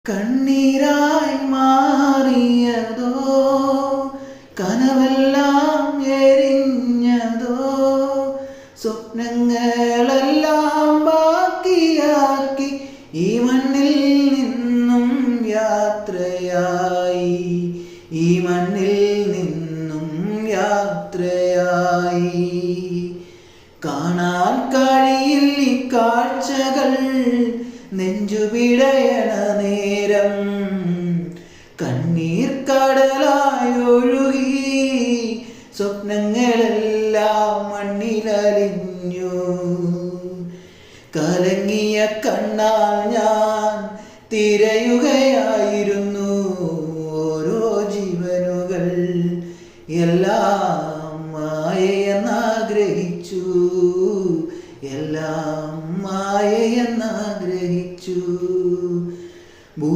കണ്ണീരായി മാറിയതോ കനവെല്ലാം എരിഞ്ഞതോ സ്വപ്നങ്ങളെല്ലാം ബാക്കിയാക്കി ഈ മണ്ണിൽ നിന്നും യാത്രയായി ഈ മണ്ണിൽ നിന്നും യാത്രയായി കാണാൻ കഴിയിൽ ഈ കാഴ്ചകൾ നെഞ്ചുപിടയണ നേരം കണ്ണീർ കടലായി ഒഴുകി സ്വപ്നങ്ങളെല്ലാം മണ്ണിലലിഞ്ഞു കലങ്ങിയ കണ്ണാൽ ഞാൻ തിരയുകയായിരുന്നു ഓരോ ജീവനുകൾ എല്ലാം